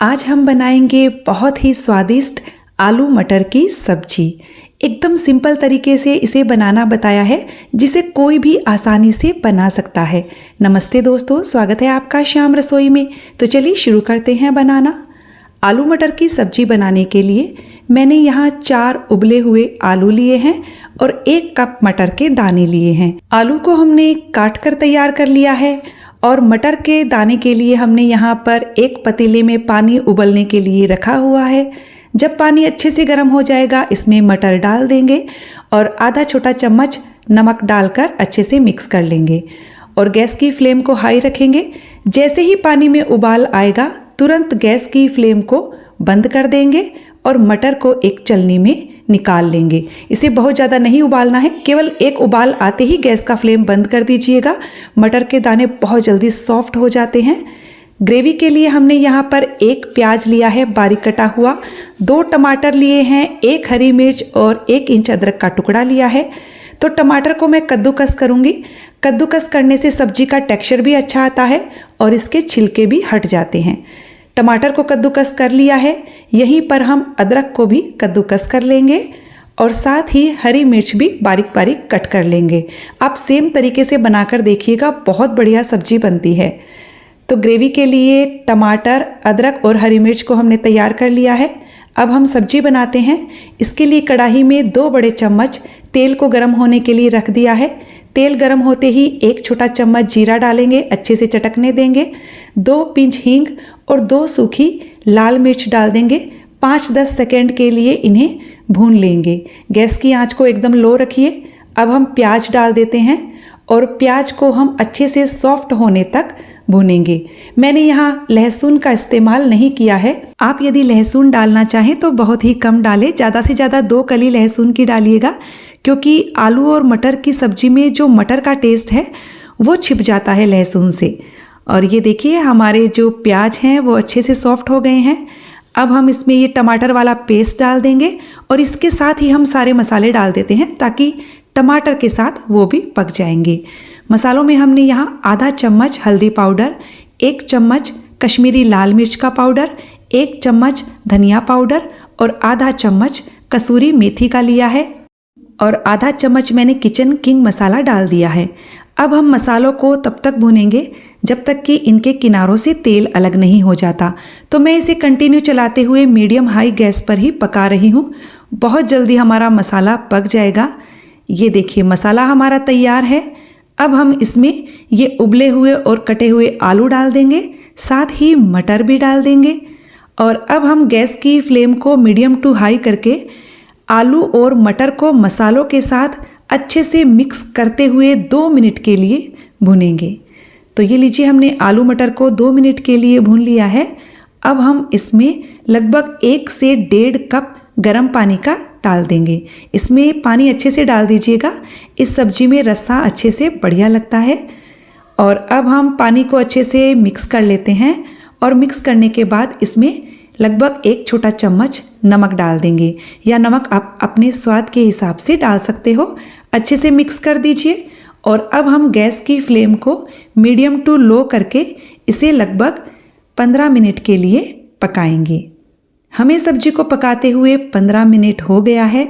आज हम बनाएंगे बहुत ही स्वादिष्ट आलू मटर की सब्जी। एकदम सिंपल तरीके से इसे बनाना बताया है जिसे कोई भी आसानी से बना सकता है। नमस्ते दोस्तों, स्वागत है आपका श्याम रसोई में। तो चलिए शुरू करते हैं बनाना। आलू मटर की सब्जी बनाने के लिए मैंने यहाँ 4 उबले हुए आलू लिए हैं और 1 कप मटर के दाने लिए हैं। आलू को हमने काट कर तैयार कर लिया है और मटर के दाने के लिए हमने यहाँ पर एक पतीले में पानी उबलने के लिए रखा हुआ है। जब पानी अच्छे से गर्म हो जाएगा इसमें मटर डाल देंगे और आधा छोटा चम्मच नमक डालकर अच्छे से मिक्स कर लेंगे और गैस की फ्लेम को हाई रखेंगे। जैसे ही पानी में उबाल आएगा तुरंत गैस की फ्लेम को बंद कर देंगे और मटर को एक चलनी में निकाल लेंगे। इसे बहुत ज़्यादा नहीं उबालना है, केवल एक उबाल आते ही गैस का फ्लेम बंद कर दीजिएगा। मटर के दाने बहुत जल्दी सॉफ्ट हो जाते हैं। ग्रेवी के लिए हमने यहाँ पर 1 प्याज लिया है बारीक कटा हुआ, 2 टमाटर लिए हैं, 1 हरी मिर्च और 1 इंच अदरक का टुकड़ा लिया है। तो टमाटर को मैं कद्दूकस करूँगी। कद्दूकस करने से सब्जी का टेक्सचर भी अच्छा आता है और इसके छिलके भी हट जाते हैं। टमाटर को कद्दूकस कर लिया है, यहीं पर हम अदरक को भी कद्दूकस कर लेंगे और साथ ही हरी मिर्च भी बारीक बारीक कट कर लेंगे। आप सेम तरीके से बनाकर देखिएगा, बहुत बढ़िया सब्जी बनती है। तो ग्रेवी के लिए टमाटर, अदरक और हरी मिर्च को हमने तैयार कर लिया है। अब हम सब्जी बनाते हैं। इसके लिए कढ़ाई में 2 बड़े चम्मच तेल को गर्म होने के लिए रख दिया है। तेल गर्म होते ही 1 छोटा चम्मच जीरा डालेंगे, अच्छे से चटकने देंगे। 2 पिंच हींग और 2 सूखी लाल मिर्च डाल देंगे। 5-10 सेकेंड के लिए इन्हें भून लेंगे। गैस की आंच को एकदम लो रखिए। अब हम प्याज डाल देते हैं और प्याज को हम अच्छे से सॉफ्ट होने तक भूनेंगे। मैंने यहाँ लहसुन का इस्तेमाल नहीं किया है। आप यदि लहसुन डालना चाहें तो बहुत ही कम डालें, ज़्यादा से ज़्यादा 2 कली लहसुन की डालिएगा, क्योंकि आलू और मटर की सब्जी में जो मटर का टेस्ट है वो छिप जाता है लहसुन से। और ये देखिए हमारे जो प्याज हैं वो अच्छे से सॉफ्ट हो गए हैं। अब हम इसमें ये टमाटर वाला पेस्ट डाल देंगे और इसके साथ ही हम सारे मसाले डाल देते हैं ताकि टमाटर के साथ वो भी पक जाएंगे। मसालों में हमने यहाँ आधा चम्मच हल्दी पाउडर, 1 चम्मच कश्मीरी लाल मिर्च का पाउडर, 1 चम्मच धनिया पाउडर और आधा चम्मच कसूरी मेथी का लिया है और आधा चम्मच मैंने किचन किंग मसाला डाल दिया है। अब हम मसालों को तब तक भूनेंगे जब तक कि इनके किनारों से तेल अलग नहीं हो जाता। तो मैं इसे कंटिन्यू चलाते हुए मीडियम हाई गैस पर ही पका रही हूँ। बहुत जल्दी हमारा मसाला पक जाएगा। ये देखिए मसाला हमारा तैयार है। अब हम इसमें ये उबले हुए और कटे हुए आलू डाल देंगे, साथ ही मटर भी डाल देंगे और अब हम गैस की फ्लेम को मीडियम टू हाई करके आलू और मटर को मसालों के साथ अच्छे से मिक्स करते हुए 2 मिनट के लिए भूनेंगे। तो ये लीजिए हमने आलू मटर को 2 मिनट के लिए भून लिया है। अब हम इसमें लगभग 1 से 1.5 कप गर्म पानी का डाल देंगे। इसमें पानी अच्छे से डाल दीजिएगा, इस सब्जी में रस्सा अच्छे से बढ़िया लगता है। और अब हम पानी को अच्छे से मिक्स कर लेते हैं और मिक्स करने के बाद इसमें लगभग 1 छोटा चम्मच नमक डाल देंगे, या नमक आप अपने स्वाद के हिसाब से डाल सकते हो। अच्छे से मिक्स कर दीजिए और अब हम गैस की फ्लेम को मीडियम टू लो करके इसे लगभग 15 मिनट के लिए पकाएंगे। हमें सब्जी को पकाते हुए 15 मिनट हो गया है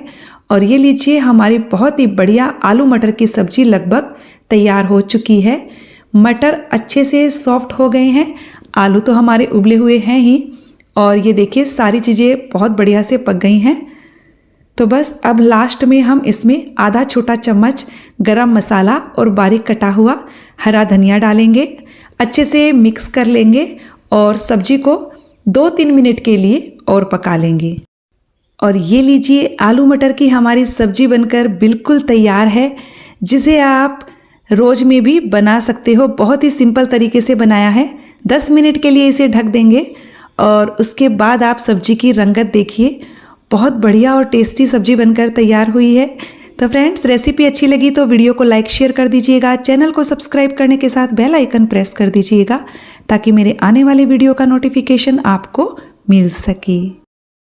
और ये लीजिए हमारी बहुत ही बढ़िया आलू मटर की सब्जी लगभग तैयार हो चुकी है। मटर अच्छे से सॉफ्ट हो गए हैं, आलू तो हमारे उबले हुए हैं ही और ये देखिए सारी चीज़ें बहुत बढ़िया से पक गई हैं। तो बस अब लास्ट में हम इसमें आधा छोटा चम्मच गरम मसाला और बारीक कटा हुआ हरा धनिया डालेंगे। अच्छे से मिक्स कर लेंगे और सब्जी को 2-3 मिनट के लिए और पका लेंगे। और ये लीजिए आलू मटर की हमारी सब्जी बनकर बिल्कुल तैयार है, जिसे आप रोज़ में भी बना सकते हो। बहुत ही सिंपल तरीके से बनाया है। 10 मिनट के लिए इसे ढक देंगे और उसके बाद आप सब्जी की रंगत देखिए, बहुत बढ़िया और टेस्टी सब्जी बनकर तैयार हुई है। तो फ्रेंड्स, रेसिपी अच्छी लगी तो वीडियो को लाइक शेयर कर दीजिएगा। चैनल को सब्सक्राइब करने के साथ बेल आइकन प्रेस कर दीजिएगा ताकि मेरे आने वाले वीडियो का नोटिफिकेशन आपको मिल सके।